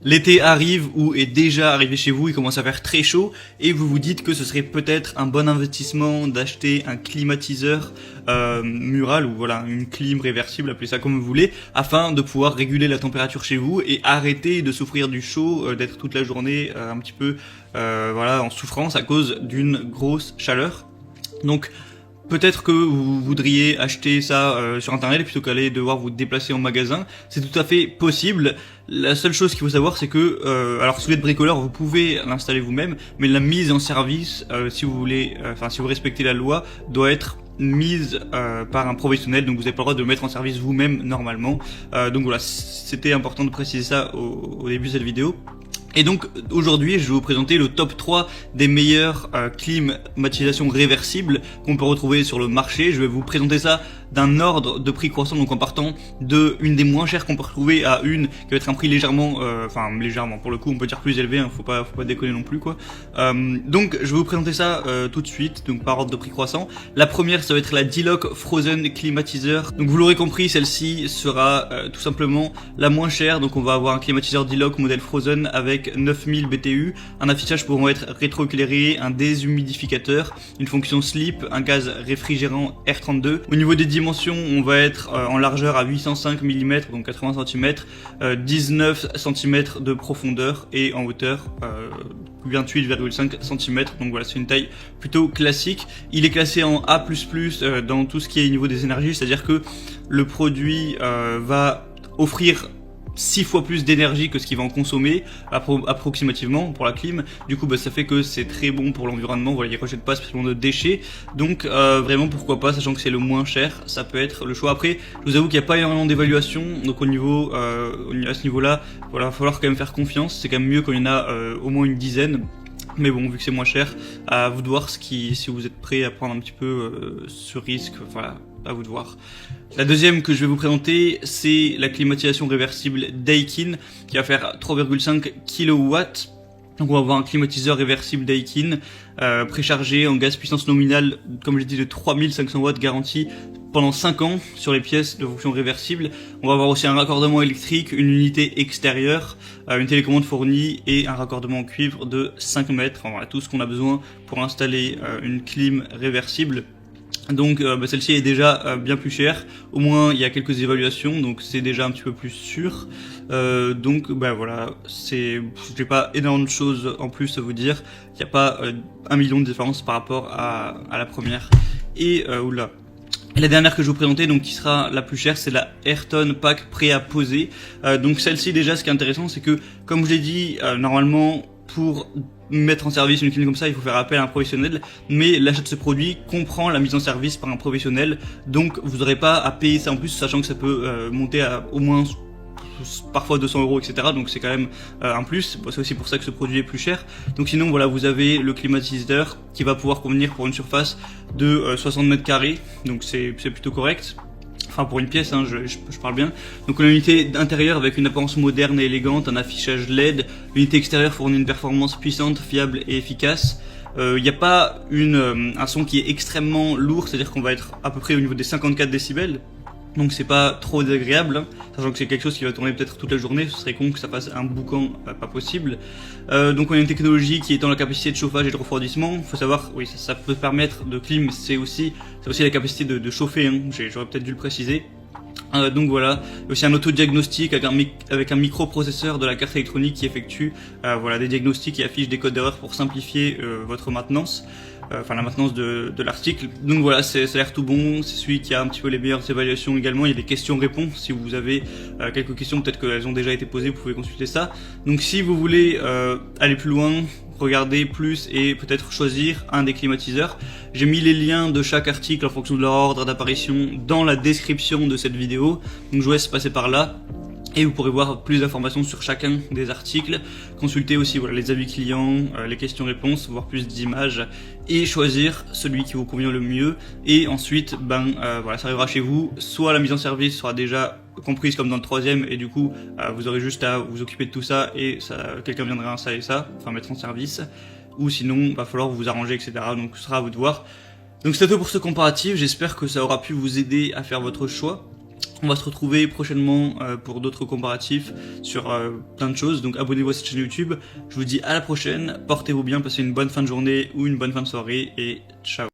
L'été arrive ou est déjà arrivé chez vous, il commence à faire très chaud et vous vous dites que ce serait peut-être un bon investissement d'acheter un climatiseur mural ou voilà une clim réversible, appelez ça comme vous voulez, afin de pouvoir réguler la température chez vous et arrêter de souffrir du chaud, d'être toute la journée un petit peu voilà en souffrance à cause d'une grosse chaleur. Donc peut-être que vous voudriez acheter ça sur internet plutôt qu'aller devoir vous déplacer en magasin. C'est tout à fait possible. La seule chose qu'il faut savoir, c'est que, alors si vous êtes bricoleur, vous pouvez l'installer vous-même, mais la mise en service, si vous voulez, si vous respectez la loi, doit être mise par un professionnel, donc vous n'avez pas le droit de le mettre en service vous-même normalement. Donc voilà, c'était important de préciser ça au début de cette vidéo. Et donc aujourd'hui je vais vous présenter le top 3 des meilleures climatisation réversibles qu'on peut retrouver sur le marché. Je vais vous présenter ça d'un ordre de prix croissant, donc en partant de une des moins chères qu'on peut retrouver à une qui va être un prix légèrement, légèrement pour le coup on peut dire plus élevé, hein, faut pas déconner non plus quoi. Donc je vais vous présenter ça tout de suite, donc par ordre de prix croissant. La première ça va être la D-Lock Frozen Climatiseur. Donc vous l'aurez compris, celle-ci sera tout simplement la moins chère. Donc on va avoir un climatiseur D-Lock modèle Frozen avec 9000 BTU, un affichage pouvant être rétroéclairé, un déshumidificateur, une fonction slip, un gaz réfrigérant R32. Au niveau des dimensions, on va être en largeur à 805 mm, donc 80 cm, 19 cm de profondeur et en hauteur 28,5 cm. Donc voilà, c'est une taille plutôt classique. Il est classé en A++ dans tout ce qui est niveau des énergies, c'est-à-dire que le produit va offrir 6 fois plus d'énergie que ce qu'il va en consommer approximativement pour la clim. Du coup ça fait que c'est très bon pour l'environnement, voilà, il rejette pas spécialement de déchets, donc vraiment pourquoi pas, sachant que c'est le moins cher, ça peut être le choix. Après je vous avoue qu'il n'y a pas énormément d'évaluation, donc au niveau à ce niveau là, voilà, il va falloir quand même faire confiance. C'est quand même mieux quand il y en a au moins une dizaine. Mais bon, vu que c'est moins cher, à vous de voir si vous êtes prêt à prendre un petit peu ce risque, voilà, à vous de voir. La deuxième que je vais vous présenter, c'est la climatisation réversible Daikin, qui va faire 3,5 kW. Donc on va avoir un climatiseur réversible Daikin, préchargé en gaz puissance nominale, comme j'ai dit, de 3500 watts garantie pendant 5 ans sur les pièces de fonction réversible. On va avoir aussi un raccordement électrique, une unité extérieure, une télécommande fournie et un raccordement en cuivre de 5 mètres. Enfin, voilà, tout ce qu'on a besoin pour installer une clim réversible. Donc celle-ci est déjà bien plus chère, au moins il y a quelques évaluations, donc c'est déjà un petit peu plus sûr. Donc voilà, j'ai pas énormément de choses en plus à vous dire, il n'y a pas 1 million de différence par rapport à la première. Et oula. Et la dernière que je vais vous présenter, donc qui sera la plus chère, c'est la Airton Pack prêt à poser. Donc celle-ci déjà, ce qui est intéressant, c'est que comme je l'ai dit, normalement pour mettre en service une clim comme ça, il faut faire appel à un professionnel, mais l'achat de ce produit comprend la mise en service par un professionnel, donc vous n'aurez pas à payer ça en plus, sachant que ça peut monter à au moins parfois 200 €, etc. Donc c'est quand même un plus. C'est aussi pour ça que ce produit est plus cher. Donc sinon voilà, vous avez le climatiseur qui va pouvoir convenir pour une surface de 60 mètres carrés, donc c'est plutôt correct. Enfin pour une pièce, hein, je parle bien. Donc on a une unité intérieure avec une apparence moderne et élégante, un affichage LED. L'unité extérieure fournit une performance puissante, fiable et efficace. Il n'y a pas un son qui est extrêmement lourd, c'est-à-dire qu'on va être à peu près au niveau des 54 décibels. Donc c'est pas trop désagréable, hein, sachant que c'est quelque chose qui va tourner peut-être toute la journée, ce serait con que ça fasse un boucan pas possible. Donc on a une technologie qui étend la capacité de chauffage et de refroidissement. Il faut savoir, oui ça peut permettre de clim, c'est aussi la capacité de chauffer, hein, j'aurais peut-être dû le préciser. Donc voilà, aussi un autodiagnostic avec un microprocesseur de la carte électronique qui effectue voilà, des diagnostics et affiche des codes d'erreur pour simplifier votre maintenance. La maintenance de l'article. Donc voilà, ça a l'air tout bon, c'est celui qui a un petit peu les meilleures évaluations également. Il y a des questions-réponses, si vous avez quelques questions, peut-être qu'elles ont déjà été posées, vous pouvez consulter ça. Donc si vous voulez aller plus loin, regarder plus et peut-être choisir un des climatiseurs, j'ai mis les liens de chaque article en fonction de leur ordre d'apparition dans la description de cette vidéo, donc je vous laisse passer par là. Et vous pourrez voir plus d'informations sur chacun des articles, consulter aussi voilà, les avis clients, les questions-réponses, voir plus d'images et choisir celui qui vous convient le mieux. Et ensuite, voilà, ça arrivera chez vous. Soit la mise en service sera déjà comprise comme dans le troisième et du coup, vous aurez juste à vous occuper de tout ça et quelqu'un viendra installer ça, enfin mettre en service. Ou sinon, il va falloir vous arranger, etc. Donc ce sera à vous de voir. Donc c'est tout pour ce comparatif. J'espère que ça aura pu vous aider à faire votre choix. On va se retrouver prochainement pour d'autres comparatifs sur plein de choses, donc abonnez-vous à cette chaîne YouTube. Je vous dis à la prochaine, portez-vous bien, passez une bonne fin de journée ou une bonne fin de soirée et ciao.